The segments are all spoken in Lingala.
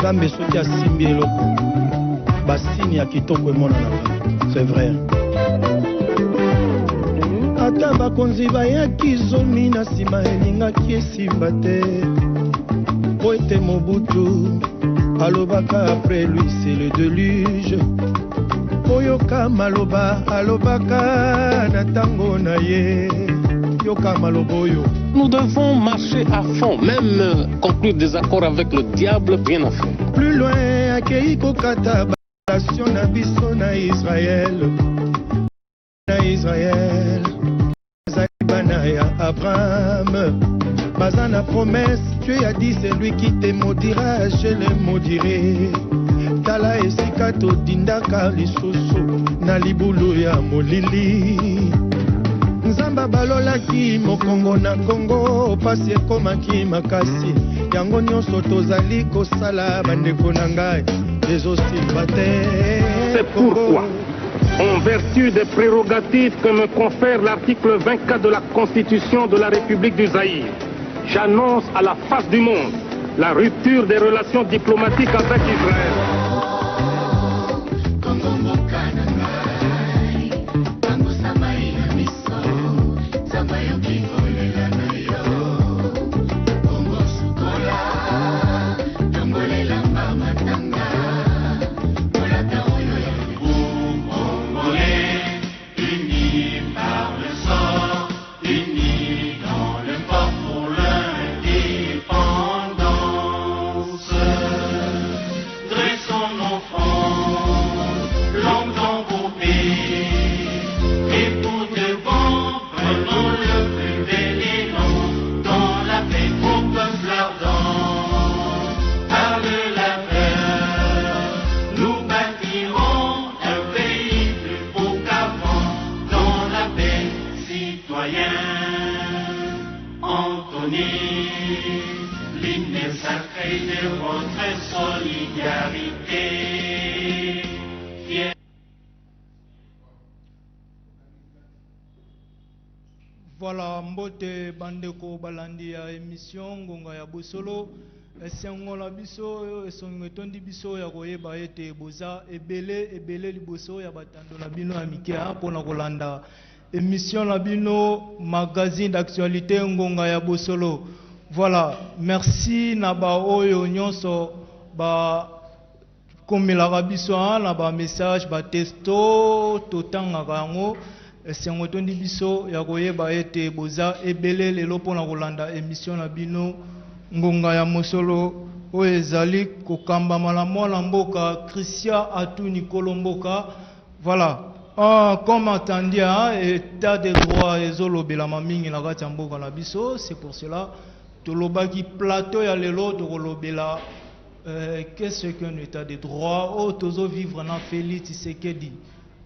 Nzambe soki asimbi eloko basini ya kitoko emonana. C'est vrai. Ata bakonzi bayaki zomi na nsima elingaki esimba te. Po ete Mobutu alobaka après lui c'est le déluge. Oyoka maloba alobaka na tango na ye. Yoka maloboyo. Nous devons marcher à fond, même conclure des accords avec le diable, bien à fait. Plus loin, akei kokata relation na biso na Israël. Na Israël, Zalibana ya Abraham. Bazana promesse, Dieu a dit c'est lui qui te maudira, je le maudirai. Tala esika to dindaka lisusu na libulu ya molili. Nzamba balolaki mokongo na Kongo pasi ekomaki makasi. Yango nyonso tozali kosala bandeko na ngai ezosila te. C'est pourquoi, en vertu des prérogatives que me confère l'article 24 de la Constitution de la République du Zaïre, j'annonce à la face du monde la rupture des relations diplomatiques avec Israël. Voilà, mbote bandeko balandi ya émission ngonga ya bosolo esengo la biso esongo tondi biso ya koyeba ete boza ebele liboso ya batando na bino ya mikia pona kolanda émission la bino magazine d'actualité ngonga ya bosolo. Voilà, merci na ba oyo nyonso ba komela biso na ba message ba texto totanga kango. Esengo tondi biso ya koyeba ete boza ebele lelo pona kolanda émission na bino ngonga ya mosolo oyo ezali kokamba malamu na mboka Christian Atuni Kolomboka. Voilà, comme entendu, état de droit ezolobela mamingi na kati ya mboka na biso. C'est pour cela tolobaki plateau ya lelo tokolobela qu'est-ce qu'un état de droit o tozo vivre na Félix Tshisekedi.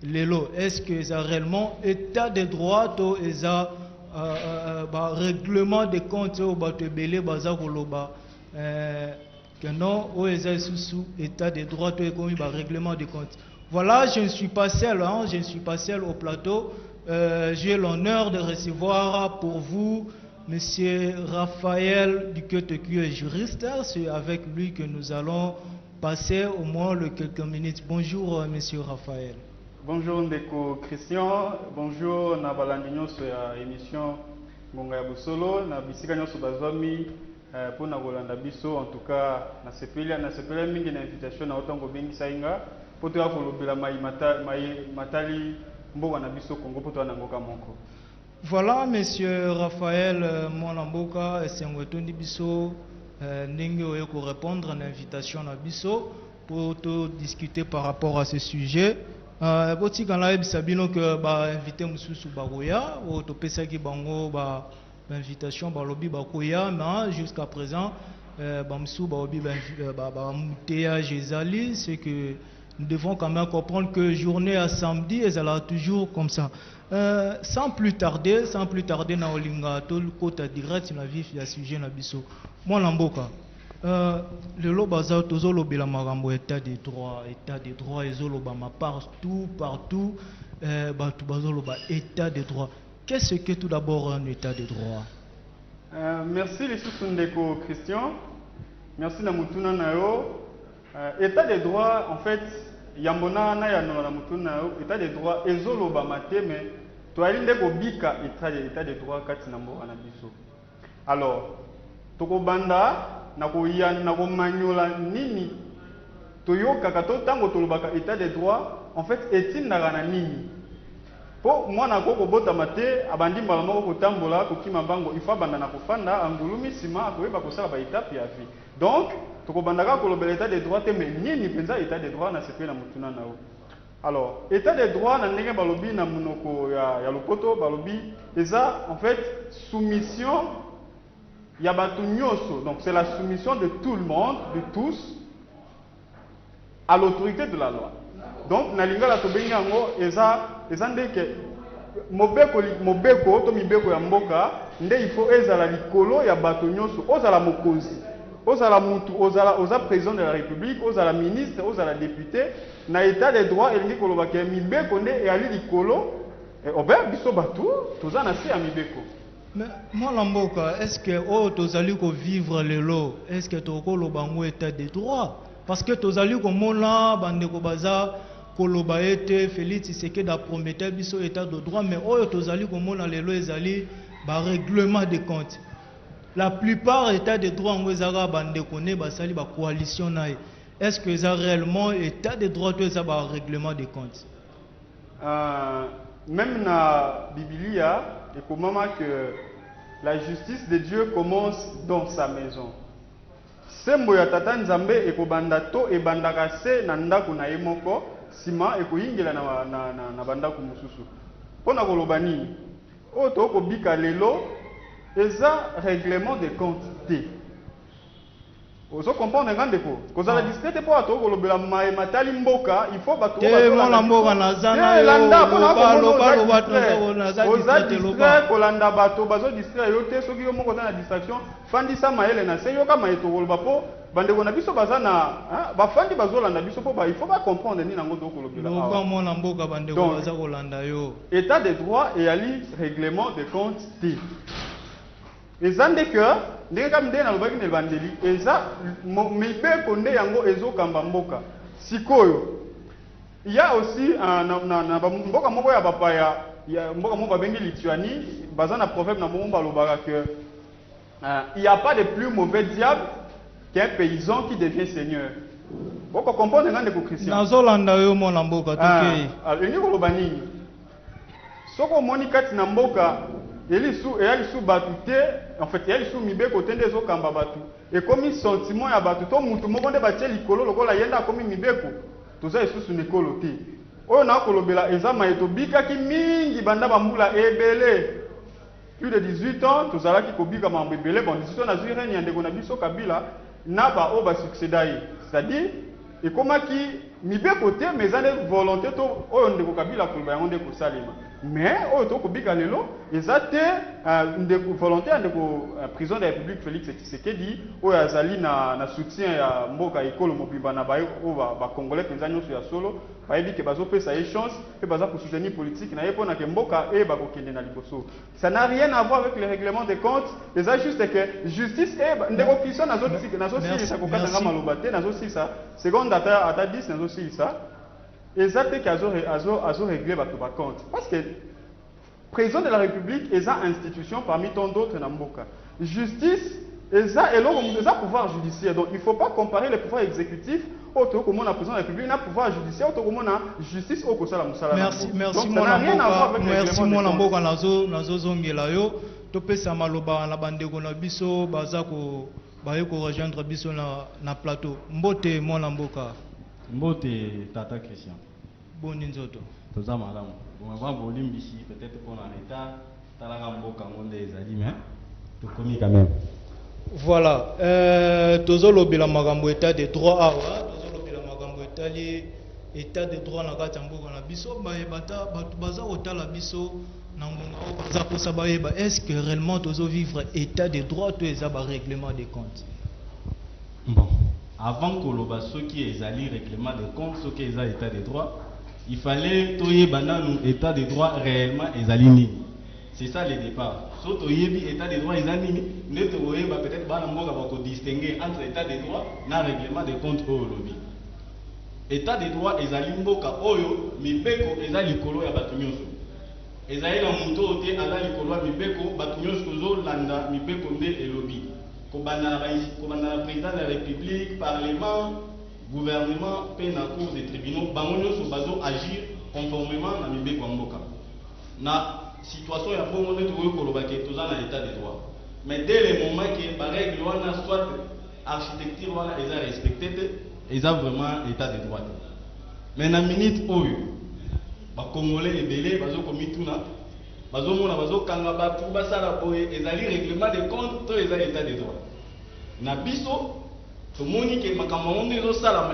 Lelo, est-ce que ça réellement état de droit ou ça règlement de compte au batebele baza koloba que non ou ça sous état de droit ou comme règlement de compte. Voilà, je ne suis pas seul, je ne suis pas seul au plateau. J'ai l'honneur de recevoir pour vous Monsieur Raphaël Duquette qui est juriste. C'est avec lui que nous allons passer au moins quelques minutes. Bonjour Monsieur Raphaël. Bonjour Ndeko Christian, bonjour na balandi nyonso ya émission Ngonga ya Bosolo na bisika nyonso bazwami pona kolanda biso. En tout cas na sepeli mingi na invitation na otango bengi sainga poto ya kolobela matali mboka na biso Kongo poto na ngoka moko. Voilà Monsieur Raphaël Mwanamboka esengo tondi biso ndenge oyo ko répondre na invitation na biso pour discuter par rapport à ce sujet. Boti kana ebisa bino que ba invité mususu bakoya o to pesaki bango ba invitation ba lobi bakoya mais jusqu'à présent ba musu ba obi ba muteage ezali. C'est que nous devons quand même comprendre que journée à samedi ezala toujours comme ça. Sans plus tarder na olinga to kota direct na vif ya sujet na biso mwana mboka. Le lobaza tozolobela makambo état de droit ezolobama partout batu bazoloba état de droit. Qu'est-ce que tout d'abord un état de droit? Merci les sous-ndeko Christian. Merci na mutuna na yo. État de droit, en fait, yambona na ya nona mutuna état de droit ezoloba mate mais toalinde ko bika état de droit kati na mboka na biso. Alors, tokobanda na ko yan na ko manyola nini toyoka kato tango tolobaka état de droit en fait etindaka na nini. Po mwana ko bota mate abandi mbala moko kotambola kokima bango ifa banda na kofanda angulumi sima akoyeba kosala ba étape ya vie. Donc tokobandaka kolobela état de droit te mais nini penza état de droit na sepe na mutuna nao. Alors état de droit na ndenge balobi na munoko ya lopoto balobi eza en fait soumission ya batu nyoso. Donc c'est la soumission de tout le monde, de tous à l'autorité de la loi. Donc na lingala tobengi yango eza ndeke mobeko to mibeko ya mboka nde il faut ezala likolo ya bato nyonso ozala mokonzi ozala mutu oza président de la République ozala ministre ozala député na état de droit elingi koloba ke mibeko nde eyali likolo ober biso batu toza na se ya mibeko. Mais moi Lamboka, est-ce que oh tozali ko vivre lelo, est-ce que tokoloba ngo état de droit parce que tozali ko mona bande ko baza koloba ete Félix Tshisekedi a prometté biso état de droit mais oyo tozali ko mona lelo ezali ba règlement de compte. La plupart état de droit ngo ezaka bande koné basali ba coalition nae. Est-ce que ça réellement état de droit to ça ba règlement de compte? Même na Biblia et pour maman que la justice de Dieu commence dans sa maison. Sembo ya tata nzambe ekobanda to ebandaka se na ndako na ye moko sima ekoyingela na bandako mosusu. Pona koloba nini oyo tokobika lelo eza règlement de compte te. Ozo comprendre ngandeko kozala discrète po ato kolobela mai matali mboka il faut bato te mona mboka nazana yo landa lo bato oza discret kolanda bato bazo distraire yo te soki yo moko za na distraction fandisa maele na se yo kama eto koloba po bandeko na biso baza na bafandi bazolanda biso po ba il faut ba comprendre ni nango to kolobela awa lo mona mboka bandeko baza kolanda yo état de droit et ali règlement de compte te. Eza ndeke ndenge kama ndenge nalobaki na ebandeli eza mibeko nde yango ezokamba mboka sikoyo. Il y a aussi na mboka moko ya bapaya ya mboka moko babengi Lituanie baza na proverbe na mongo balobaka que il y a pas de plus mauvais diable qu'un paysan qui devient seigneur. Boko comprendre ngande ko Christian nazolanda yo mona mboka tokei elingi koloba nini soko moni kati na mboka elisu batu te en fait elisu mibeko te nde ezokamba batu ekomi sentiment ya batu to mutu moko nde batie likolo lokola yenda akomi mibeko toza lisusu nekolo te oyo nakolobela eza maye tobikaki mingi banda bambula ebele plus de 18 ans tozalaki kobika mambo ebele bon 18 ans nazwi règne ya ndeko na biso Kabila na baoyo basuccéda ye c'est-à-dire ekomaki mibeko te mais eza nde volonté to oyo ndeko Kabila koloba yango nde kosalema mais oyo tokobika lelo eza te ndeko volonté ya ndeko président de la République Félix Tshisekedi oyo azali na soutien ya mboka ekolo mobimba na baye oyo bakongolais mpenza nyonso ya solo bayebi ke bazopesa ye chance mpe baza kosoutenir politique na ye mpona ke mboka eyeba kokende na liboso. Ça n'a rien à voir avec le règlement des comptes, eza juste que justice ndeko Christian nazosilisa kokatanga maloba te nazosilisa seconde ata 10 nazosilisa eza te ke azorégle bato bacompte parce que président de la République eza institution parmi tant d'autres na mboka. Justice eza pouvoir judiciaire, donc il ne faut pas comparer le pouvoir exécutif au président de la République na pouvoir judiciaire au justice au kosala musala. Merci mon mboka nazozongela yo topesa maloba na bandeko na biso baza ko baye ko rejoindre biso na plateau. Mbote mwana mboka. Mbote tata Christian. Boni nzoto. Toza malamu. Bon avant volume ici peut-être pour en état talanga mboka ngonde ezali mais tokomi quand même. Voilà, tozolobela makambo état de droit awa, tozolobela makambo état de droit na kati ya mboka na biso bayebata bato baza kotala biso na ngonga oyo baza kosa bayeba est-ce que réellement tozovivre état de droit to eza ba règlement des comptes? Bon, avant koloba soki ezali règlement des comptes soki eza état de droit il fallait toyeba nanu état de droit réellement ezali nini. C'est ça le départ. Soto yebi état de droit ezali nini, ne toye peut-être bana mboka ba ko distinguer entre état de droit na règlement de compte au lobby. État de droit ezali mboka oyo mibeko ezali likolo ya bato nyonso. Ezali na muto te ala likolo ya mibeko bato nyonso zo landa mibeko nde elobi. Kobanda na président de la République, parlement, gouvernement, pe na cours des tribunaux, bango nyonso bazo agir conformément na mibeko ya mboka. Na situation ya bongo nde tokoki koloba ke toza na état de droit. Mais dès le moment que ba règle wana soit architecture wana eza respecté te, eza vraiment état de droit. Mais na minute oyo ba congolais ebele bazo komituna bazo mona bazo kanga batu basala boye ezali règlement de compte to eza état de droit. Na biso tomoni ke makambo ngo ezo sala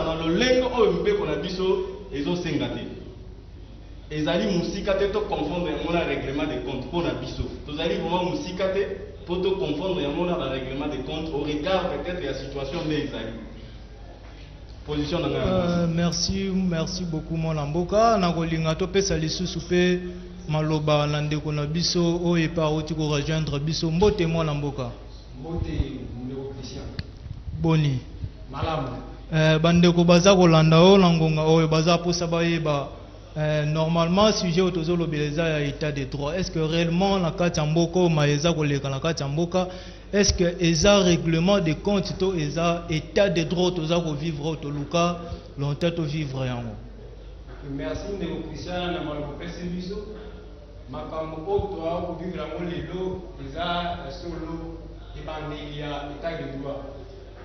na lolengo oyo mbeko na biso ezo senga te. Ezali musika te to confondre yango na règlement de compte pour na biso. Tozali vraiment musika te pour to confondre yango na règlement de compte au regard peut-être la situation de ezali. Position na merci beaucoup mon Lamboka na kolinga to pesa lisusu pe maloba na ndeko na biso oyo paroti ko rejoindre biso mbote mon Lamboka. Mbote ndeko Christian. Boni. Malamu. Bandeko baza kolanda o na ngonga oyo baza posa bayeba normalement sujet autozolo beleza ya état de droit. Est-ce que réellement la kati ya mboko maeza koleka na kati ya mboka? Est-ce que eza règlement de compte to eza état de droit toza ko vivre to luka longtemps to vivre yango? Merci ndeko Christian na maloba pesi biso. Makambo oto ko vivre yango lelo eza solo ebandeli ya état de droit.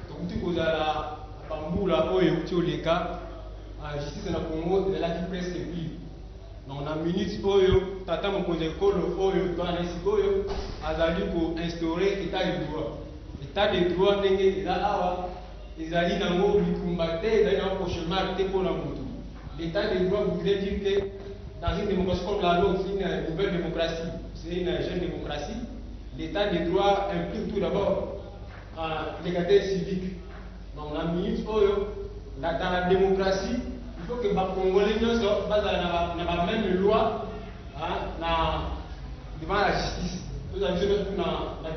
Tokuti kozala bambula oyo tioleka justice na Congo ezalaki presque pli. Donc na minute oyo tata mokonzi ekolo oyo twana sikoyo azali ko instaurer état de droit. État de droit ndenge eza awa ezali nango likumba te ezali nango cauchemar te mpona motu. L'état de droit voudrait dire que dans une démocratie comme la nôtre, c'est une nouvelle démocratie, c'est une jeune démocratie, l'état de droit implique tout d'abord l'égalité civique. Donc la minute oyo dans la démocratie, il faut que les Congolais soient basés dans la même loi devant la justice. Nous avons besoin de la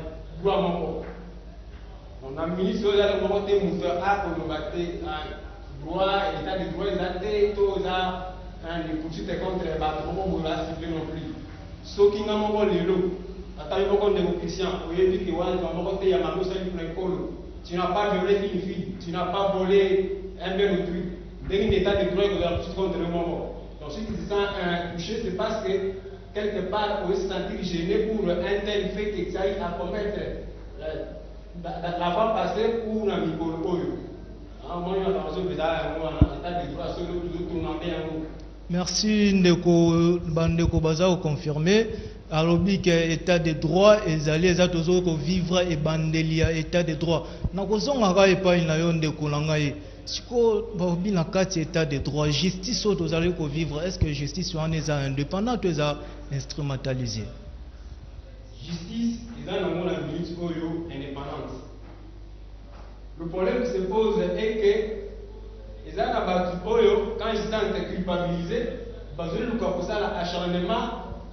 loi mon. Donc la ministre de la Montée Moussa a combattu droit et l'état de droit, ils ont été tous les poursuites contre les bâtiments pour la civile non plus. Ce qui n'a pas les lots, attendez beaucoup de Christians, vous avez dit que tu n'as pas violé une fille, tu n'as pas volé un bien autrui. Dès un état de droit, vous avez poursuivi contre le moment. Donc si tu te sens touché, c'est parce que quelque part, vous vous sentir gêné pour un tel fait que tu ailles à commettre la fois passée ou un micro. Merci ndeko bandeko baza ko confirmer alobi que état de droit ezali eza tozo ko vivre e bandelia état de droit na kozonga ka epai na yo ndeko na ngai siko babi na kati état de droit justice o tozali ko vivre est-ce que justice wana eza indépendant ou eza instrumentalisé? Justice eza na mona minute oyo indépendance. Le problème qui se pose est que les Oyo, quand ils sont culpabilisés, ils ont un acharnement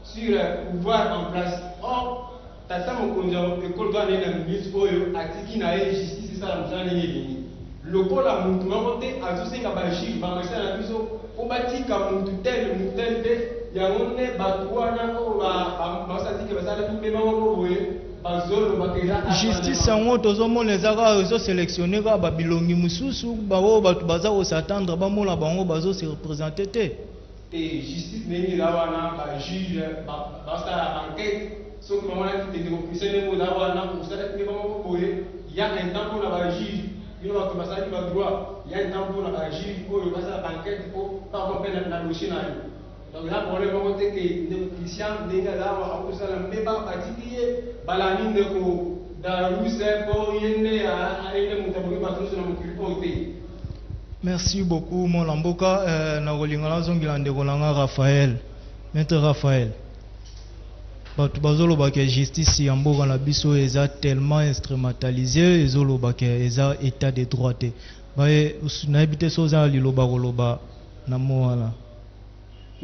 sur le pouvoir en place. Or, tata mokonzo école doit aller dans le ministre Oyo, atiki na justice, c'est ça la moussa n'est le col a monté, a tous ces cabachis, va rester à la maison, au bâti comme tel, il y a un batouana, justice yango tozomona ezaka ezosélectionne kaka babilongi mosusu bao bato baza kosatendre bamona bango bazosi représente te. Justice ndenge eza wana bajuge basala banquête soki bamonaki démocratie ndenge eza wana kosalaki nde bango boye ya un temps mpona bajuge bino bato basalaki badroit ya un temps mpona bajuge oyo basala banquête mpo bako mpe na dossier na yo. Donc là, pour le moment, c'est que les Christians, les gars, là, on a un débat particulier, balanine de ko, dans le lycée, pour y aller à aller monter par tous nos cultures. Merci beaucoup, mon Lamboka. Na rolingala zongilande kolanga Raphaël, maître Raphaël. Bato bazolo bake justice ya mboka na biso eza tellement instrumentalisé, ezolo bake eza état de droit te. Bae na ebite soza liloba koloba na mo wala.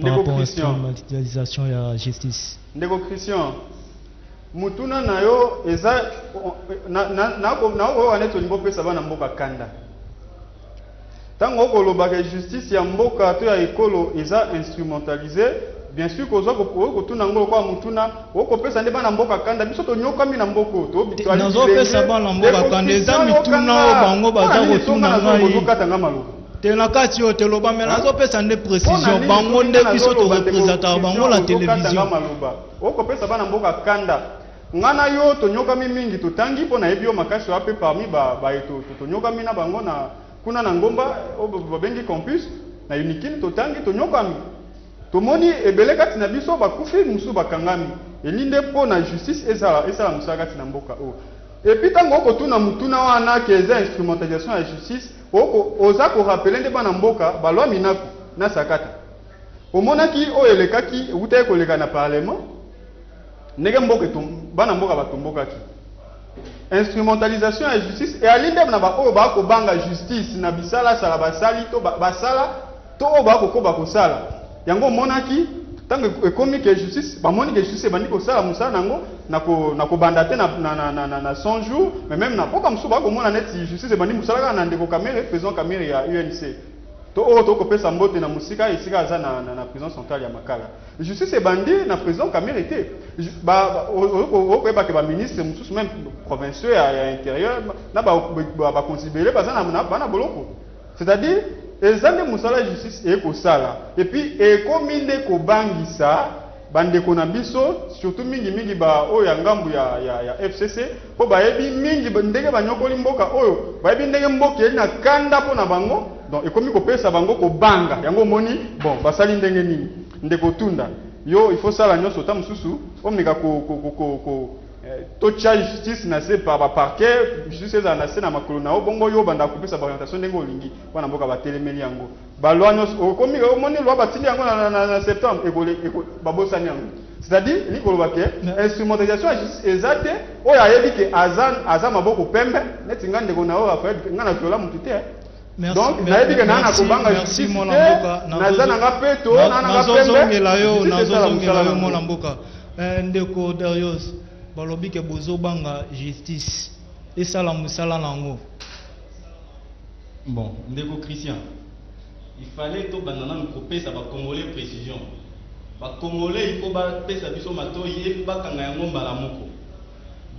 Par rapport à l'instrumentalisation de la justice. Ndeko Christian, mutuna na yo eza na wana tolingo pesa bana mboka kanda tango kolobaka justice ya mboka to ya ekolo eza instrumentalisé bien sûr kozwa kotuna ngo kwa mutuna okopesa nde bana mboka kanda biso tonyokami na mboko to nazopesa bana mboka kanda eza mituna oyo bango baza kotuna ngai te na kati oyo teloba me nazopesa nde précision bango nde biso torepresentaka bango la télévision okopesa bana mboka kanda ngana yo tonyokami mingi totangi mpo na yebi yo makasi wape parmi baeto tonyokami na bango na kuna na ngomba babengi campus na unikini totangi tonyokami tomoni ebele kati na biso bakufi musu bakangami elinde mpo na justice esala musala kati na mboka oyo epi ntango okotuna mutuna wana ke eza instrumentalisation ya justice oza korapele nde bana mboka balwa minaku na sakata omonaki oyo elekaki euta ekoleka na parlement ndenge mboka bana mboka batombokaki instrumentalisation ya justice ealinde na baoyo bakobanga justice na bisala sala basali to basala to oyo bakokoba kosala yango omonaki ntango ekomi ke justice bamoni ke justice ebandi kosala mosala nango na kobanda te na 100 jours mais même na mboka mosusu bakomona neti justice ebandi mosala kaka na ndeko kamere président kamere ya UNC to oyo tokopesa mbote na mosika esika aza na prison centrale ya makala justice ebandi na président kamere te okoyebake baministre mosusu même provinciaux ya intérieur na baconsidéré baza bana boloko c'est-à-dire eza nde mosala ya justice ekosala epuis ekomi nde kobangisa bandeko na biso surtout mingi oyo ya ngambu ya FCC po bayebi mingi ndenge banyokoli mboka oyo bayebi ndenge mboka eli na kanda mpo na bango donc ekomi kopesa bango kobanga yango moni bon basali ndenge nini ndeko tunda yo il faut sala nyonso ta mosusu omeka tocha justice na se par parquet justice eza na se na makolo na bongo yo banda kopesa orientation ndenge olingi wana mboka batelemeli yango balwa nyonso okomi omoni lwa batili yango na septembre babosani yango c'est-à-dire ni koloba ke instrumentalisation ya justice eza te oyo ayebi ke aza maboko pembe neti nga ndeko na oyo Rafael nga na viola mutu te donc nayebi ke nana kobanga justice te naza nanga peto nanga pembe nazozongela yo mona mboka ndeko Darius balobi ke bozobanga justice esala musala nango bon ndeko Christian il fallait to banana kopesa ba congolais précision ba congolais il faut ba pesa biso matoyi et ba kanga yango mbala moko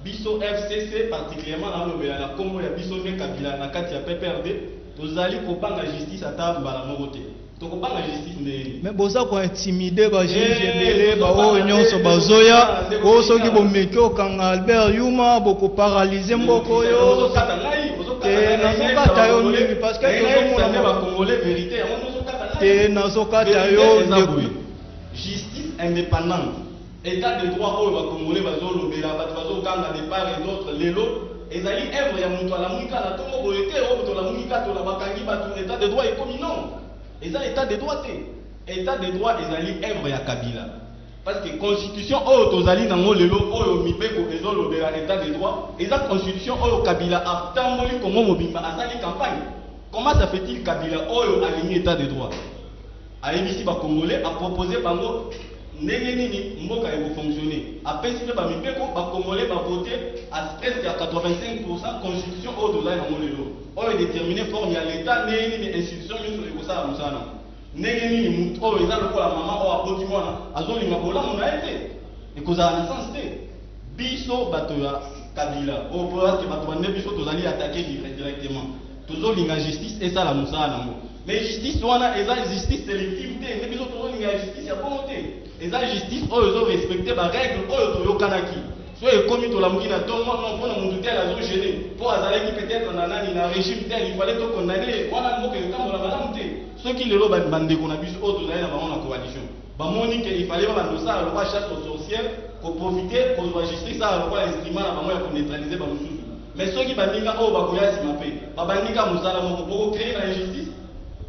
biso FCC particulièrement na lobela na Congo ya biso ne kabila na kati ya PPRD tozali kopanga justice ata mbala moko te tokopanga justice ne mais boza ko intimider ba juge ebele ba oyo nyonso bazoya o soki bomeki okanga Albert Yuma boko paralyser mboko yo nazokata yo mingi parce que tozomona ba congolais vérité yango nazokata te nazokata yo ndeko justice indépendante état de droit oyo ba congolais bazolobela bato bazokanga de part et d'autre lelo ezali œuvre ya mutu ala muika na tongo boye te oyo to la muika to la bakangi bato état de droit ekomi non eza état de droit te état de droit ezali œuvre ya Kabila parce que constitution oyo tozali nango lelo oyo mibeko ezolobela état de droit eza constitution oyo Kabila atamboli kongo mobimba asali campagne. Comment ça fait-il Kabila oyo aligné état de droit ayebisi ba congolais a proposé bango ndenge nini mboka eko fonctionner apesi pe ba mibeko ba congolais ba voter à presque à 85% constitution oyo tozali nango lelo oyo déterminer forme ya l'état ndenge nini institution nyonso ekosala mosala ndenge nini mutu oyo eza lokola mama oyo aboti mwana azolinga bolamu na ye te ekozala na sens te biso bato ya Kabila oyo po ate bato bande biso tozali attaqué directement tozolinga justice esala mosala nango mais justice wana eza justice sélective te nde biso tozolinga justice ya bongo te eza justice oyo ezorespecte barègle oyo toyokanaki so ekomi tolamuki na ntongo mpona mutu tel azogene mpo azalaki peut-être na nani na régime tel il fallait tokondane wana mboka etambola malamu te soki lelo bandeko na biso oyo tozali na bango na coalition bamoni ke il fallait babandosala lokwa chasse aux sorcières koprofite kozwa justice ala lokola instrument na bango ya koneutralize bamosusu mais soki bandinga oyo bakoya nsima mpe babandika mosala moko bokocreye na injustice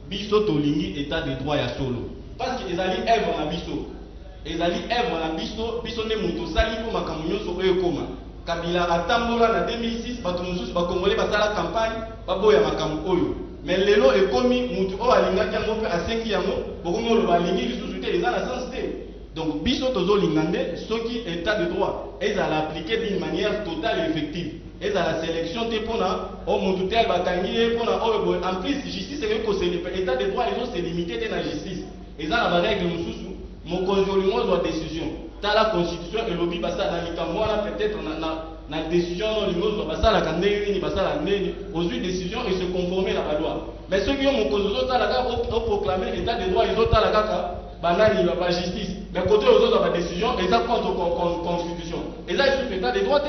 biso tolingi état de droit ya solo parce que ezali œuvre na biso ezali œuvre na biso nde moto osali mpo makambo nyonso oyo ekoma Kabila atambola na 2006 bato mosusu bakongole basala campagne baboya makambo oyo mais lelo ekomi moto oyo alingaki yango mpe asengi yango bokomi oloba alingi lisusu te eza na sens te Donc biso tozo lingande ceux qui état de droit ils à l'appliquer d'une manière totale et effective. Ils à la sélection te pona au montutel batangi pona en plus justice c'est que c'est état de droit ils ont se limiter dans la justice. Ils ont la règle mususu mon conjoint doit décision. Dans la constitution et lobby basa na likamwa peut-être na décision lingo doit basa la kandeni ni basa la ndeni aux décisions et se conformer à la loi. Mais ceux qui ont mon conjoint dans la au proclamer état de droit ils ont dans la kaka banani la justice. Mais côté aux autres la décision et ça contre constitution. Et ça c'est état de droit.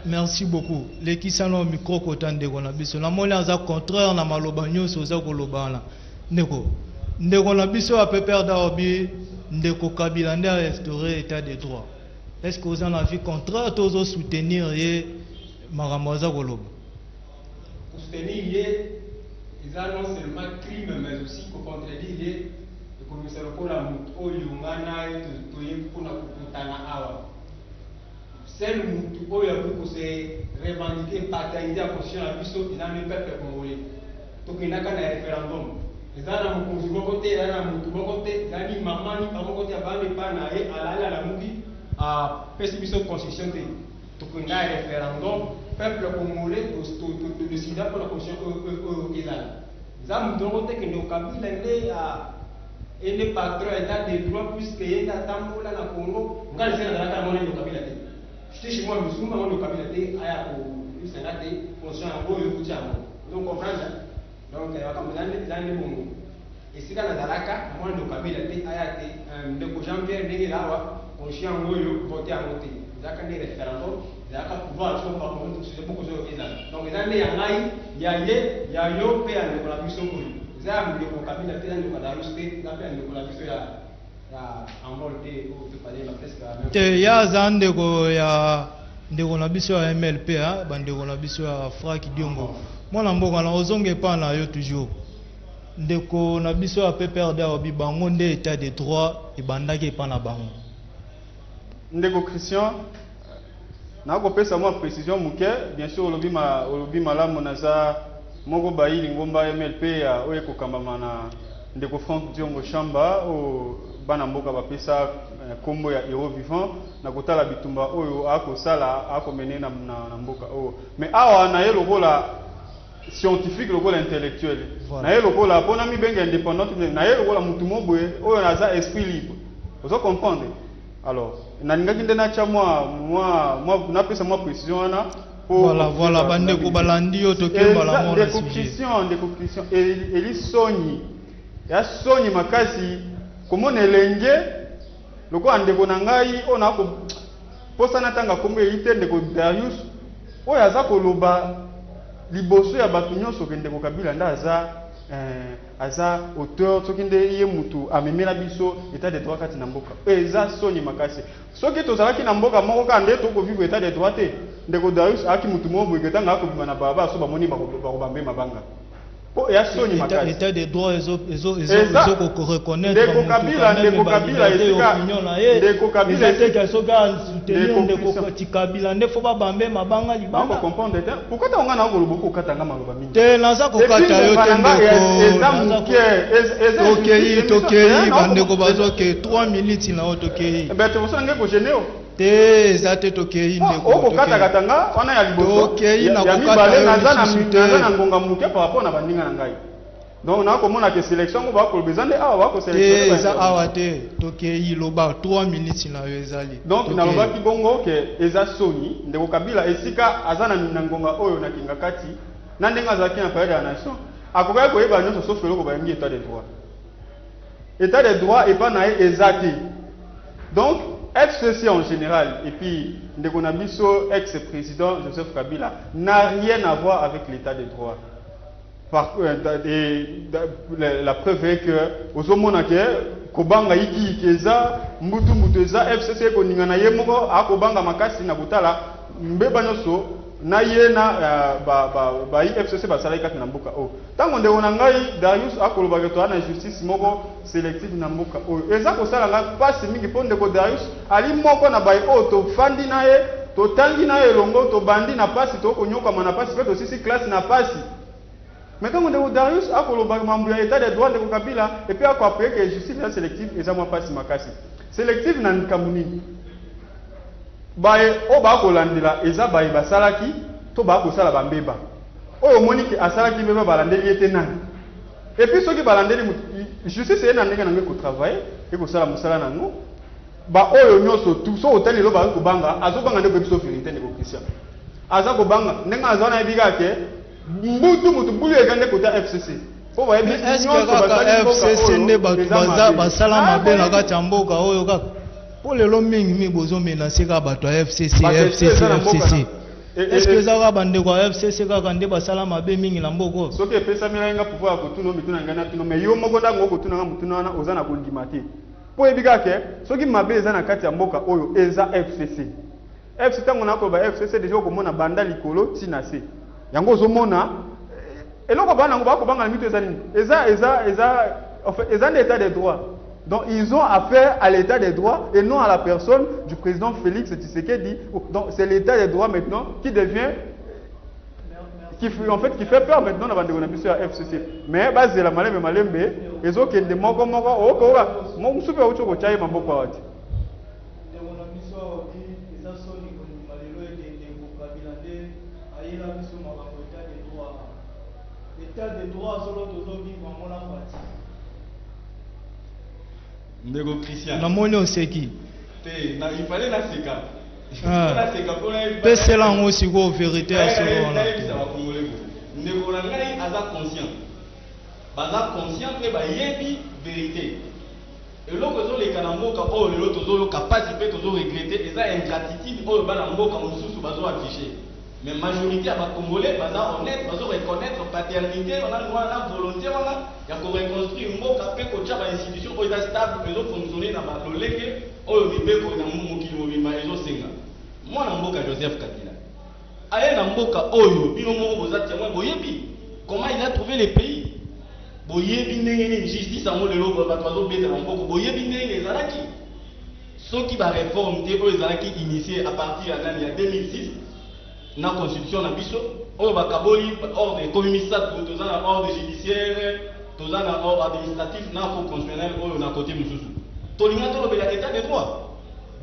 Merci beaucoup. Les qui sont au micro côté de Gonabiso. La monnaie est contraire na maloba nyonso za kolobana. Ndeko na biso a peu perdre obi ndeko Kabila nde a restaurer état de droit. Est-ce que vous en avez contraire tous soutenir ye makambo za koloba? Soutenir ye ils ont non seulement crime mais aussi qu'on contredire ye le commissaire kola mutu oyo ngana toye kuna kukutana awa. C'est le mutu oyo pour se revendiquer paternité à conscience à biso il a le peuple congolais. Donc il n'a qu'un référendum. Les gens qui ont un côté, les gens qui ont un côté, les gens qui ont un côté, la mouki à percevoir cette constitution. Donc il y a un référendum, peuple congolais de décider pour la constitution qu'ils ont. Les gens qui ont un côté qui ont un patron état de droit puisque il y a un tambour dans le Congo. On va essayer de faire un Kabila. Je suis chez moi, je suis chez moi, je suis chez moi, donc comprendre. Donc, et si dans la Dalaka, moi, le Kabila a été de Jean-Pierre Ndengelawa, conscient de voter à voter. Il y a un référendum, il y a un pouvoir sur beaucoup de choses. Donc, il y a un aïe, il y a un pays à la puissance. Il y a un Kabila qui a un MLP, Fraki Diongo. Moi, je suis pas toujours. Ndeko na biso a perdre obi bango nde état de droit et bandaki pa na bango. Ndeko Christian na ko pesa moi précision muke bien sûr olobi malamu na za moko bayi lingomba MLP ya oye ko kambama na ndeko Franck Diongo Chamba o bana mboka ba pesa kombo ya héros vivant na kotala bitumba oyo akosala akomene na mboka o mais awa na ye lokola scientifique lokola intellectuel na ye lokola pona mi benga indépendant na ye lokola mutu mobwe oyo naza esprit libre vous comprendre alors na ngaki ndena cha moi na pesa moi précision wana voilà bande ko balandi yo to kemba la mona sujet de conclusion eli soni ya soni makasi komona elenge lokola ndeko na ngai ona ko posa na tanga kombe ite ndeko Darius oyo aza koloba liboso ya bato nyonso kende ko Kabila nda aza auteur soki nde ye mutu amemela biso état de droit kati na mboka eza soni makasi soki tozalaki na mboka moko ka nde toko vivre état de droit te ndeko Darius aki mutu moko eketanga akobima na baba so bamoni bakobambe mabanga po ya soni makasi état de droit ezo ko reconnaître ndeko Kabila esika ndeko Kabila esika soka soutenir ndeko Kabila nde fo bambe mabanga libanga ba comprendre te pourquoi ta ngana ko loboko katanga maloba mingi te naza ko kata yo te ndeko tokei bandeko bazoke 3 minutes na otokei bete osanga ko geneo te zate tokei ndeko oko kata katanga wana ya liboso tokei na ko kata naza na ngonga muke par rapport na bandinga na ngai donc na ko mona que sélection ko ba ko bezande awa ba ko sélectionner eza awa te tokei loba 3 minutes na yo ezali donc na loba ki bongo ke eza soni ndeko Kabila esika azana na ngonga oyo na kinga kati na ndenga zaki na période ya nation akoka ko yeba nyonso sauf loko ba ngi état de droit et pas na ezati donc FCC en général et puis ndeko na biso ex-président Joseph Kabila n'a rien à voir avec l'état de droit. La preuve est que aux monake kobanga iki keza mbutu eza FCC ko ningana ye moko akobanga makasi na kutala mbeba nyoso na ye na ba FCC basala ikati na mboka o tango ndeko na ngai Darius akoloba ke to na justice moko sélective na mboka o eza ko sala nga passe mingi ponde ko Darius ali moko na bai o to fandi na ye to tangi na ye longo to bandi na pasi to ko nyoka na pasi pe to sisi classe na pasi mais quand on est Darius akoloba mambo ya état de droit de Kabila et puis akwa que justice sélective eza mo pasi makasi sélective na nkamuni baye o ba ko landela eza baye basalaki to ba ko sala bambeba oyo moni ki asalaki mbeba balandeli ete nani et puis soki balandeli justice ena ndenge na ngai ko travailler et ko sala musala nango ba oyo nyoso tout so otali lo ba ko banga azobanga ndeko biso vérité ndeko Christian aza ko banga ndenge azona ebika ke mutu bulu ekande kota FCC po ba ebi est-ce que kaka FCC nde baza basala mabe na kati ya mboka oyo kaka po lelo mingi mi bozo menacer ka bato ya FCC est-ce que eza kaka bandeko ya FCC kaka nde basala mabe mingi na mboka oyo soki epesamela nga pouvoir ya kotuna mituna ngai na tino mais yo moko ntango okotuna nga motuna wana oza na kondima te po ebika ke soki mabe eza na kati ya mboka oyo eza FCC ntango nakoloba FCC deja okomona banda likolo tina se yango ozomona eloko bana ngo bakobanga na mito eza nini eza nde état de droit. Donc ils ont affaire à l'état des droits et non à la personne du président Félix Tshisekedi. Donc c'est l'état des droits maintenant qui devient qui fait peur maintenant dans la FCC. Mais base de la malembe ils ont que des moko mon super autre ko chai mambo kwa wati. L'état des droits solo tozo vivre en mona fati. Ndeko Christian. Na moni oseki. Te na il fallait la seka. La seka pour la pese la ngosi ko vérité à ce moment-là. Ndeko na ngai aza conscient. Baza conscient que ba yebi vérité. Et loko zo le kanamboka o le loto zo capacité tozo regretter eza ingratitude o ba na mboka mususu bazo afficher. Mais majorité à Congolais, baza honnête, bazo reconnaître paternité, on a la volonté, on a reconstruire mboka pe ko tchaba institution o stable mais fonctionner na ba lolenge o mibeko na mukili mobimba ezo senga. Moi na mboka Joseph Kabila. Aye na mboka oyo bino moko boza témoin boyebi comment il a trouvé les pays. Boyebi ndenge justice amo lelo bato bazo beta na mboka boyebi ndenge ezalaki. Soki ba réforme te o ezalaki initié à partir ya 2006 na constitution na biso oyo bakaboli ordre commissaire toza na ordre judiciaire toza na ordre administratif na cour constitutionnel oyo na côté mususu tolinga tolobela état de droit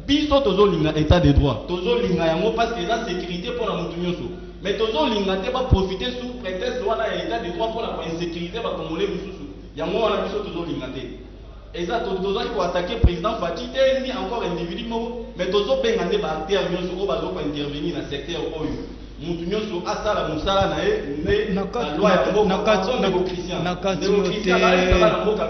biso tozolinga état de droit tozolinga yango parce que eza sécurité mpona mutu nyonso mais tozolinga te baprofite sous prétexte wana ya état de droit mpona bainsécurité bakongole mususu yango wana biso tozolinga te eza tozali koattaquer président Fati te ni encore individu moko mais tozobenga nde baacteur nyonso oyo bazoko intervenir na secteur oyo mutu nyonso asala mosala na ye nde loi ya mboka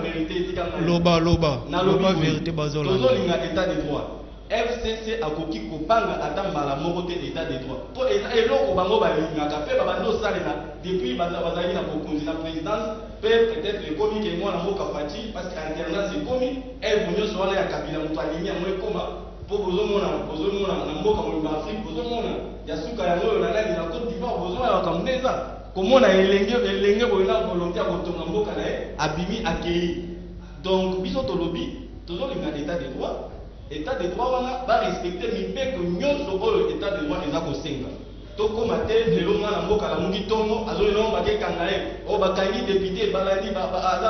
loba vérité tozolinga état de droit FCC akoki kopanga ata mbala moko te état de droit po eloko bango balingaka mpe babandi osalela depuis bazali na bokonzi na présidence mpe peut-être ekomi ke mwana mboka Fati parce que alternance ekomi elko nyonso wana ya Kabila moto alingi yango ekoma mpo bozomona na mboka mobimba Afrique bozomona ya suka yango oyo na nani na Côte d'Ivoire bozomona makambo nde eza komona elenge boyo na volonté ya kotonga mboka na ye abimi akei donc biso tolobi tozolinga état de droit état de droit wana ba respecter mibeko nyonso oyo état de droit eza kosenga tokoma te lelo nga na mboka na mungi tongo azolelo bakekanga ye o bakangi député balandi aza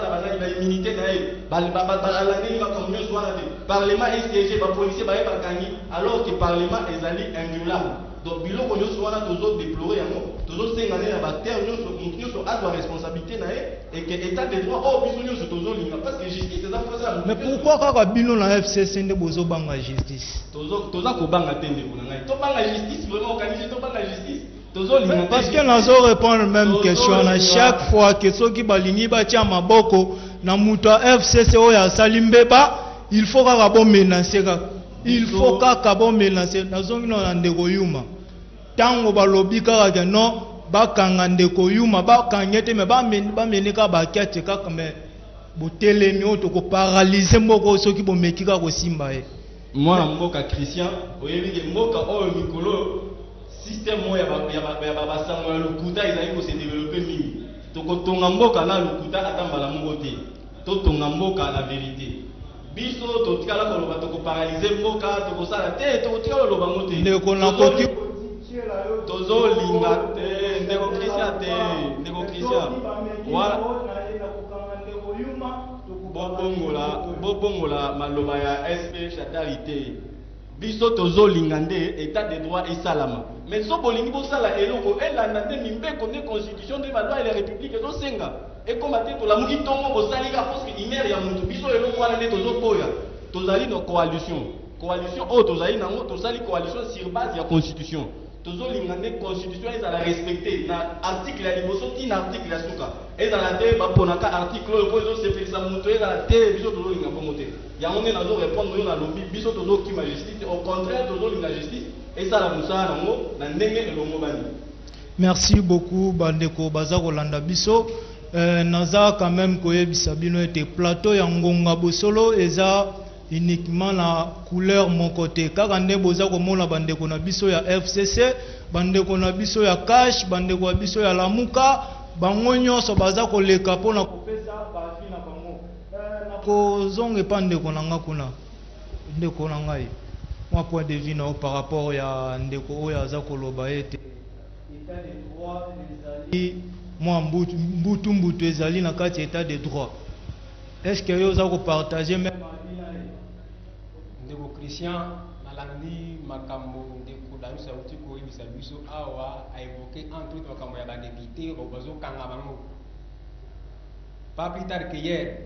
na banani ba immunité na ye balandi makambo nyonso wana te parlement STG bapolisier baye bakangi alors que parlement ezali inviolable donc biloko nyonso wana tozodéplore yango tozosenga nde na baacteur nyonso motu nyonso azwa responsabilité na ye et que état de droit oyo biso nyonso tozolinga parce que justice eza fosa. Mais pourquoi kaka bino na FCC nde bozobanga justice toza kobanga te ndeko na ngai tobanga justice vraiment organiser tobanga justice tozolinga parce que nazo répondre même question na chaque fois que soki balingi batia maboko na mutu ya FCC oyo asali mbeba il faut kaka bomenacer kaka il faut kaka bomenacer nazongi na ndeko Yuma tango balobi kaka non bakanga ndeko Yuma bakange te me bameni kaka bakiate kaka me botelemi oyo tokoparalyse mboka soki bomeki kaka kosimba ye mwana mboka Christian oyebi mboka oyo mikolo système oyo ya basango ya lokuta ezali kose développer mingi tokotonga mboka na lokuta ata mbala moko te totonga mboka na vérité biso totikala koloba tokoparalyse mboka tokosala te tokotikala koloba ngo te ndeko nakoki tozolinga te ndeko Christian te ndeko Christian voilà bobongola maloba ya SP chatarité biso tozolinga nde état de droit esalama mais so bolingi bosala eloko elanda nde mimbeko nde constitution nde baloi ya république ezosenga ekoma te tolamuki ntongo bosalika parce que imere ya motu biso eloko wana nde tozokoya tozali na coalition oyo tozali nango tosali coalition sur base ya constitution tozolinga nde constitution ezala respecté na article ya liboso ti na article ya suka ezala te baponaka article oyo po ezosepelisa moto ezala te biso tozolinga bongo te yango nde nazorépondre yo nalobi biso tozokima justice au contraire tozolinga justice esala mosala nango na ndenge elongo bani. Merci beaucoup bandeko baza kolanda biso. Naza quand même koyebisa bino ete plateau ya Ngonga Bosolo eza uniquement la couleur mon côté kaka nde boza komona bandeko na biso ya FCC bandeko na biso ya Cash bandeko na biso ya Lamuka bango nyonso baza koleka mpona kopesa bafi na bango nakozonga epa ndeko na nga kuna ndeko na ngai mwa point de vue na par rapport ya ndeko oyo aza koloba ete état de droit ezali mwa mbutu ezali na kati état de droit. Est-ce que yo za ko partager même ndeko Christian nalandi makambo ndeko Darius auti koyebisa biso awa a évoqué entre autres makambo ya badepute bazokanga bango pas plus tard que hier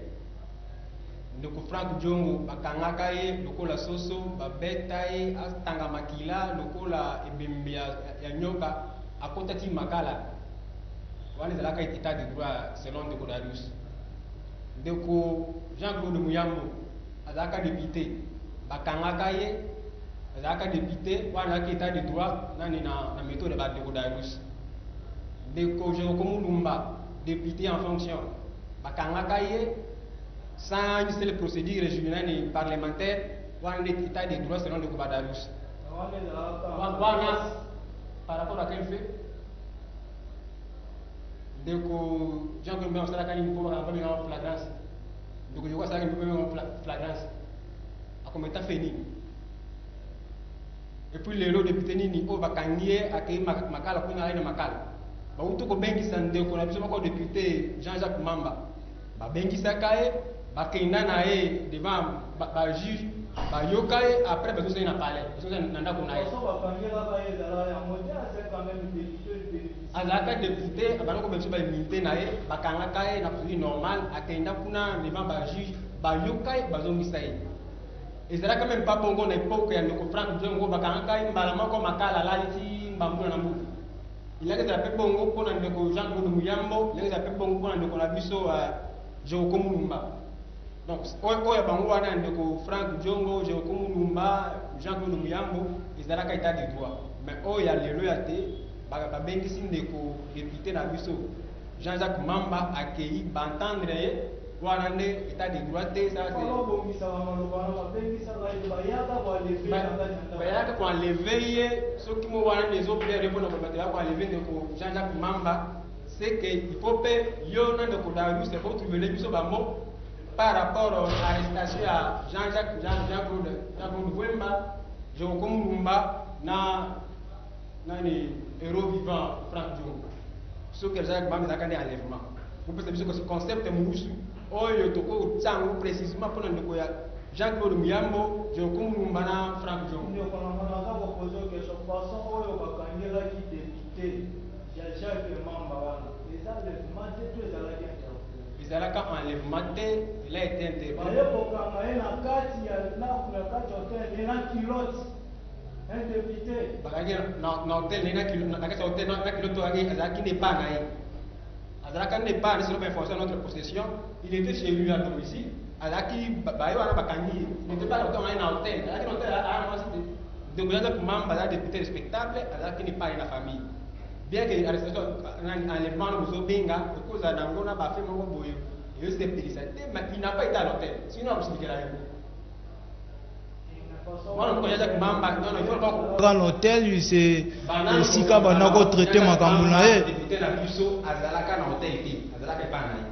ndeko Frank Diongo bakangaka ye lokola soso babeta ye atanga makila lokola ebembe ya nyoka akotaki makala wana ezalaka état de droit selon ndeko Darius. Ndeko Jean-Claude Muyambo azalaka député bakangaka ye azalaka député wana azalaki état de droit nani na méthode ba ndeko Darius. Ndeko Jérôme Lumba député en fonction bakangaka ye sans une seule procédure nani parlementaire wana état de droit selon ndeko Darius. Wana par rapport à quel fait ndeko Jean-Claude Muyambo asalaka nini mpo bakambi en flagrance ndeko Joko asalaka nini mpo flagrance akometa fe nini et puis lelo député nini oyo bakangi ye akei makala kuna aye na makala bauti kobengisa ndeko na biso moko député Jean-Jacques Mamba babengisaka ye bakenda na ye devant bajuge bayoka ye après bazozali na palais bazozali na ndako na ye azalaka député abana kobengisa baimmunité na ye bakangaka ye na procédure normale akenda kuna devant bajuge bayoka ye bazongisa ye ezalaka même pas bongo na époque ya ndeko Frank Diongo bakangaka ye mbala moko makala alali mbambula na mbutu ilaka ezala mpe bongo mpona ndeko Jean-Claude Muyambo ilaka ezala mpe bongo mpona ndeko na biso Jérôme Mulumba. Donc oyo bango wana ndeko Frank Diongo Jérôme Mulumba Jean-Claude Muyambo ezalaka état de droit mais oyo ya lelo ya te babengisi ndeko député na biso Jean-Jacques Mamba akei bantendre ye wana nde état de droit te ça bayaka koenlever ye soki mo wana nde ezoplaire mpona kobatela koenlever ndeko Jean-Jacques Mamba c'est que il faut pe yo na ndeko Darius faut trouver biso bamo par rapport à l'arrestation à Jean-Claude Wemba Jérôme Mulumba na nani héros vivant Frank Diongo ce que Jacques Mamba zakandi enlèvement vous pouvez savoir que ce concept est moussou oyo toko tsango précisément pour ndeko ya Jean-Claude Muyambo Jérôme Mulumba na Frank Diongo ndeko na mona ka poser question façon oyo bakangela ki député Jacques Mamba wana eza le maté tout ezalaki ezalaka enlèvement te il a été interpellé baye kokanga ye na kati ya kati hotel na kilote un député bakaki na hotel na kati hotel na kilote waki azalaki ne pas na ye azalaka ne pas na selon information de notre possession il était chez lui à domicile azalaki baye wana bakangi ye il n'était pas na hotel na hotel azalaki na hotel à moi de Jean-Jacques Mamba azalaki député respectable azalaki ne pas na famille bien que l'arrestation enlèvement nous obenga cause à nango na ba fait moko boyo et c'est périsate mais il n'a pas été à l'hôtel sinon on expliquera rien moi on connaît Jacques Mamba non il faut pas dans l'hôtel c'est sika bana ko traiter makambo na ye député na biso azalaka na hôtel te azalaka pas na ye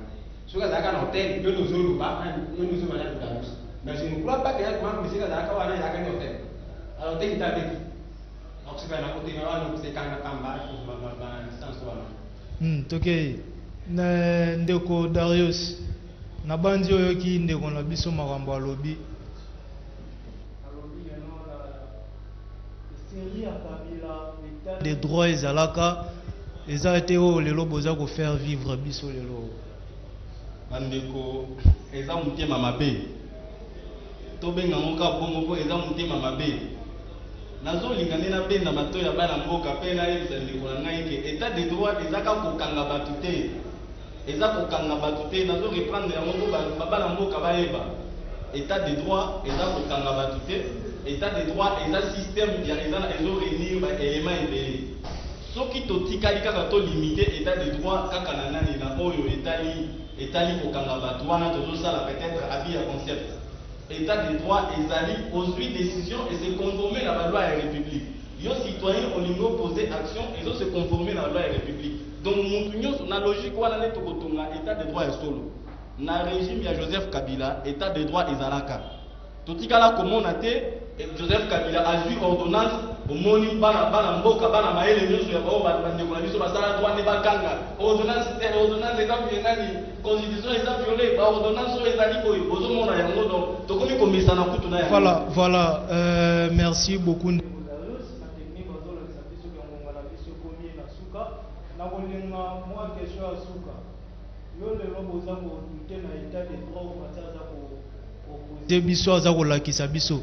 soki azalaka na hôtel yo nozoluba yo nozoma na Darius mais je ne crois pas que Jacques Mamba bisika azalaka wana azalaka na hôtel alors hôtel il avait dit donc c'est na côté na wana c'est kanga kamba ok ndeko Darius na bandi oyo ki ndeko na biso makambo alobi série ya Kabila état de droit ezalaka eza ete oyo lelo boza ko faire vivre biso lelo bandeko eza motema mabe tobenga moka bongo po eza motema mabe nazolinga nde nabenda bato ya bana mboka mpe nayebisa ndeko na ngai ke état de droit ezaka kokanga bato te eza kokanga bato te nazoreprendre yango mpo bana mboka bayeba état de droit eza kokanga bato te état de droit eza système ezoréunir baélément ebele soki totikali kaka tolimite état de droit kaka na nani na oyo etali kokanga bato wana tozosala peut-être abi ya concept état de droit ezali ozwi décision et se conformer na baloi ya république yo citoyen olingi opose action ezo se conformer na baloi ya république donc mutu nyonso na logique wana nde tokotonga état de droit ya solo na régime ya Joseph Kabila état de droit ezalaka totikala komona te Joseph Kabila azwi ordonnance omoni bana mboka bana mayele nyonso ya bao bandeko na biso basala droit ne bakanga ordonnance eza nani constitution eza violée ba ordonnance oyo ezali boye ozomona yango donc tokomi komisa na kutu na yango voilà merci beaucoup na kolinga mwa question ya suka yo lelo boza kodute na état de droit ofasaza proposer biso aza kolakisa biso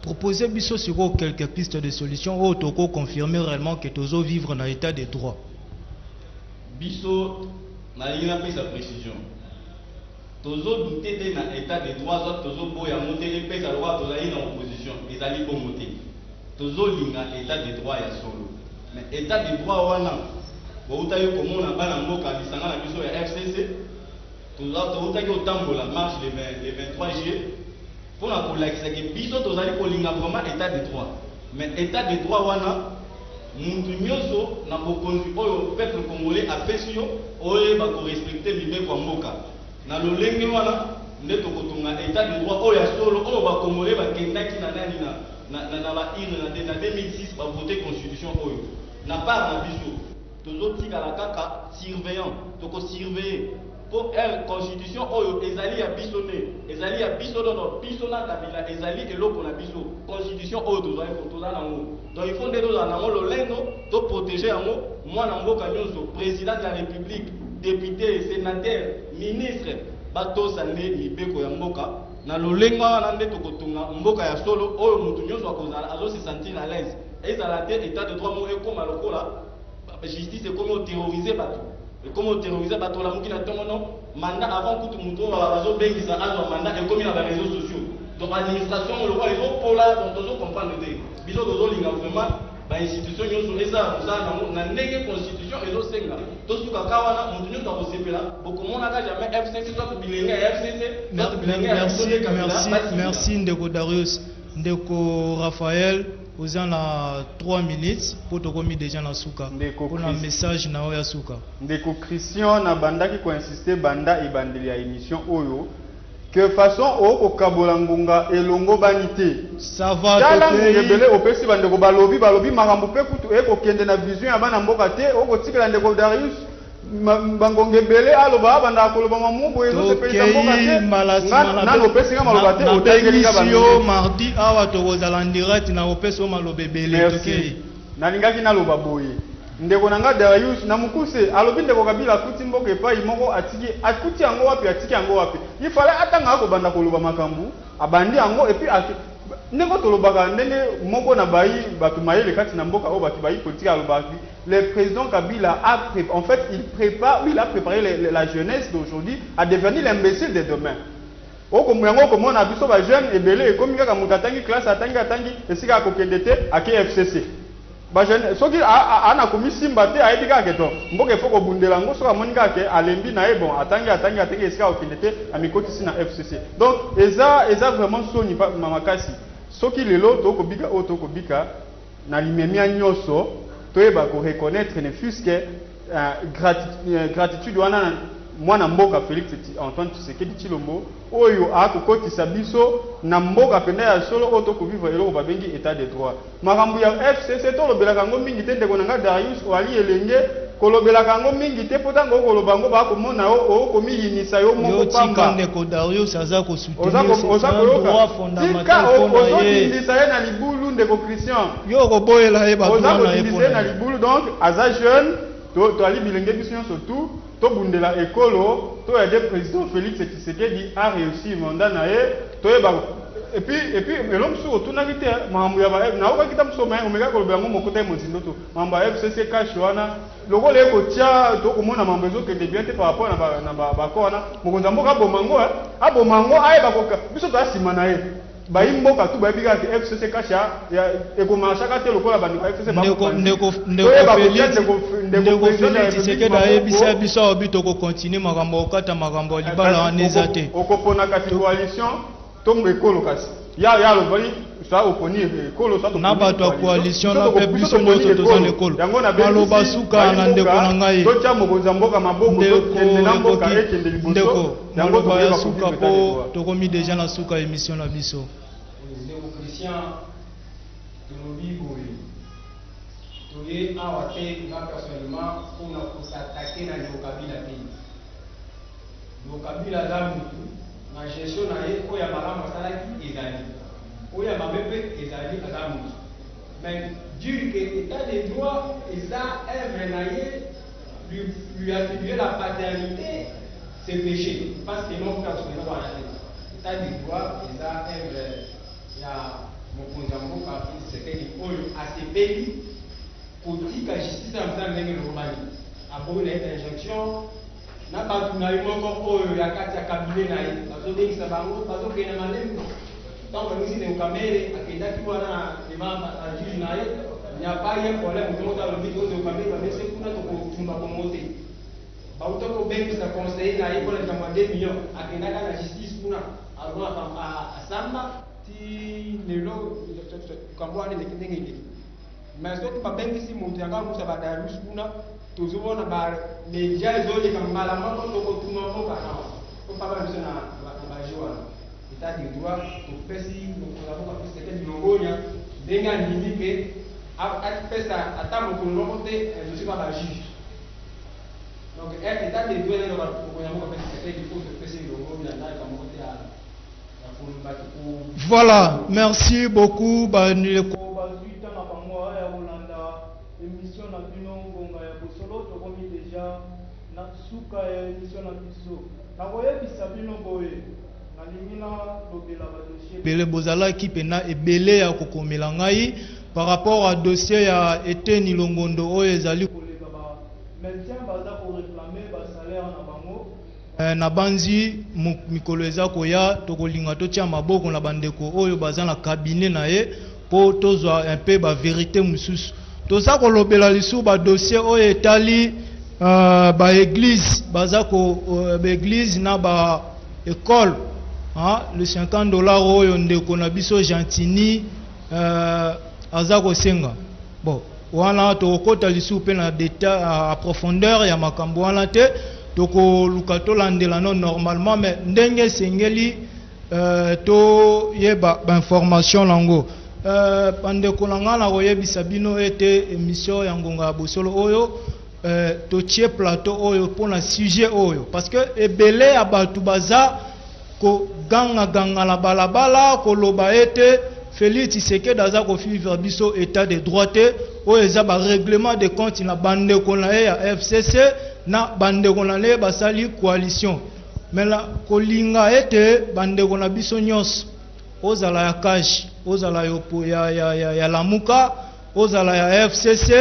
proposer biso sikoyo quelques pistes de solution oyo toko confirmer réellement que tozo vivre na état de droit biso nalingi napesa précision tozo dute te na état de droit soit tozo boya mote epesa lokola tozali na opposition ezali bongo te tozolinga état de droit ya solo mais état de droit wana boutaki komona bana mboka lisanga na biso ya FCC toutaki kotambola marche le 23 juillet mpona kolakisa ke biso tozali kolinga vraiment état de droit mais état de droit wana mutu nyonso na bokonzi oyo peuple congolais apesi yo oyeba korespecte mibeko ya mboka na lolenge wana nde tokotonga état de droit oyo ya solo oyo bakongolais bakendaki na nani na baurne na 2006 bavote constitution oyo na part na biso tozotikala kaka surveillant tokosurveille po constitution oyo ezali ya biso ne ezali ya biso dono biso na Kabila ezali eloko na biso constitution oyo tozala nango donc il faut nde tozala nango lolendo toprotéger yango mwana mboka nyonso président de la république député sénateur ministre batosa nde mibeko ya mboka na lolengo wana nde tokotunga mboka ya solo oyo mutu nyonso akozala azosi sentir à l'aise ezala te état de droit mo ekoma lokola justice ekomi terroriser bato ekomi terroriser bato la mokili na ntongo no mandat avant kutu mutu oyo bazobengisa azwa mandat ekomi na baréseaux sociaux donc administration lokola ezopola donc tozocomprendre te biso tozolinga vraiment bainstitution nyonso ezala mosala nango na ndenge constitution ezosenga tosukaka wana mutu nyonso akosepela bokomonaka jamais FCC soit bilenge ya FCC merci ndeko Darius ndeko Raphaël vous en a 3 minutes pour tokomi déjà na suka pour un message na oya suka ndeko Christian na bandaki ko insister banda ebandeli ya émission oyo que façon o kabola ngunga elongo banité ça va tala ngebele opesi bandeko balobi makambo pe kutu eko kende na vision ya bana mboka te o kotikela ndeko Darius bangongebele aloba banda koloba mamubo ezo se pesa mboka te na opesi nga maloba te otengeli ka bandeko mardi awa tokozala direct na opesi o malobebele tokei nalingaki naloba boye ndeko nanga Darius na mukuse alobi ndeko Kabila akuti mboka epai moko akuti yango wapi atiki yango wapi ifale atanga ko banda koloba makambu abandi yango et puis ndeko tolobaka ndenge moko na bayi batu mayele kati na mboka o batu bayi politique alobaki le président Kabila il a préparé la jeunesse d'aujourd'hui à devenir l'imbécile de demain. Oko mwango ko mona biso ba jeune ebele ekomi kaka mutatangi classe atangi esika ko kendete à KFCC. Ba jeune soki ana komi simba te aidika keto mboka efoko bundela ngo soka monika ke alembi na bon atangi esika ko kendete amikoti sina FCC. Donc eza vraiment soni pa mamakasi. Soki lelo toko bika o toko bika na limemia nyoso toyeba ko reconnaître ne fût-ce que gratitude wana mwana mboka Félix Antoine Tshisekedi Tshilombo oyo akokotisa biso na mboka penda ya solo oyo tokovivre eloko babengi état de droit makambo ya FCC tolobelaka ngo mingi te ndeko nanga Darius oali elenge kolobela kango mingi te pota ngo koloba ngo ba komona o komi yinisa yo moko pamba yo tikande ko Darius aza ko soutenir oza droit fondamental pour ye yinisa ye na libulu ndeko Christian yo ko boyela ye ba oza ko yinisa na libulu donc aza jeune to ali bilenge biso surtout to bundela ekolo to ya de président Félix Tshisekedi a réussi mandat na ye to yeba et puis l'homme sur tout n'a quitté mambo ya ba na oka kita msoma omega ko bango mokota mozindo to mambo ya FCC cash wana loko le ko tia to komona mambo ezo ke bien te par rapport na ba kona mokonza mboka abomango aye bakoka biso to asima na ye ba imboka tu ba bika ke FCC cash ya ekomasha ka te lokola bandi FCC ba ndeko Félix Tshisekedi ayebisa biso obito ko continuer makambo okata makambo libala aneza te okopona kati coalition tombe ekolo kasi ya lobali sa oponi ekolo sa to na bato ya coalition na pe biso nyonso tozana ekolo maloba suka na ndeko na ngai to tia mokonza mboka maboko to kende na mboka ekende liboso yango to ya suka po tokomi deja na suka émission na biso ndeko Christian tolobi boye toye awa te nga personnellement mpona kosatake na ndeko Kabila te ndeko Kabila za mutu na gestion na ye oyo ya malamu asalaki ezali oyo ya mabe mpe ezali aza motu mais dire que état de droit eza œuvre na ye lui attribuer la paternité c'est péché parce que non personnel wana te état de droit eza œuvre ya mokonzi ya mboka Tshisekedi oyo asepeli kotika justice ya mosala ndenge lobani aboyi na ye injonction na bato na ye moko oyo ya kati ya kabine na ye bazobengisa bango bazokende malembo ntango bamisi ndeko Kamere akendaki wana na juge na ye nyapa ye problème moto moko alobi to ndeko Kamere bamesi kuna tokotumba kongo te bauta kobengisa conseiller na ye mpona likambo ya 2 millions akendaka na justice kuna alobaka asamba ti lelo likambo wana eleki ndenge eleki mais soki babengisi moto yanga mosa badarius kuna tozobona bamedia ezoleka mbala moko tokotuma mboka nawa kopaba biso na baje wana etat de droit topesi mokonzi mboka Tshisekedi longonya ndenge andimi ke apesa ata mokolo moko te dosie ba bajuge donc état de droit neno mokonzi mboka Tshisekedi po topesi longonya nayeka moko te ya kolobaki voilà merci beaucoup bandeko bazwita na bango ya kolanda émission na bino ngonga ya bosolo tokomi deja na suka ya émission na biso nakoyebisa bino boye nalingi na lobela badossier ebele bozalaki mpena ebele ya kokomela ngai par rapport à dossier ya Eteni Longondo oyo ezali koleka bamédecin baza koréclame basalaire na bango na banzi mikolo eza koya tokolinga totia maboko na bandeko oyo baza na cabinet na ye po tozwa un peu ba vérité mosusu toza kolobela lisu ba dossier oyo etali ba église baza ko ba église na ba école le $50 oyo ndeko na biso Gentini aza kosenga bon wana tokota lisu pe na détail à profondeur ya makambo wana te toko lukato landela non normalement mais ndenge sengeli to yeba ba information lango bandeko nanga na koyebisa bino ete émission ya ngonga ya bosolo oyo totie plateau oyo pona sujet oyo parce que ebele ya bato baza ko ganga la balabala koloba ete Félix Tshisekedi aza ko vivre biso état de droit te oyo eza ba règlement de compte na bandeko na ya FCC na bandeko na le basali coalition mais la kolinga ete bandeko na biso nyos ozala ya cash ozala yopo ya lamuka ozala ya FCC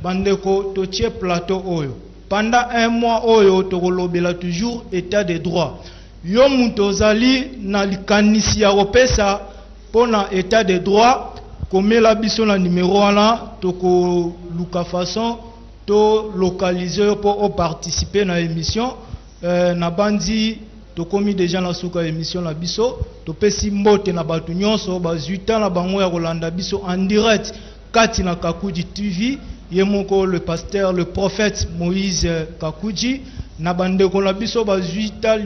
bandeko totie plateau oyo pendant 1 mois oyo tokolobela toujours état de droit yo muto ozali na likanisi ya kopesa pona état de droit komela biso na numéro wana toko luka façon to localiser pour participer na émission na bandi tokomi déjà na suka émission na biso topesi mbote na batu nyonso bazuita na bango ya kolanda biso en direct kati na Kakuji TV yemoko le pasteur le prophète Moïse Kakuji na bandeko na biso bazuita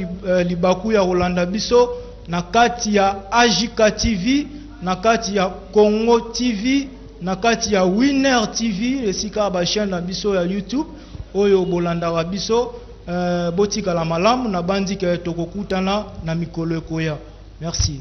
libaku ya kolanda biso na kati ya Ajika TV na kati ya Congo TV na kati ya Winner TV esika ba chaîne na biso ya YouTube oyo bolandaka biso botikala malamu na bandi ke tokokutana na mikolo ekoya. Merci.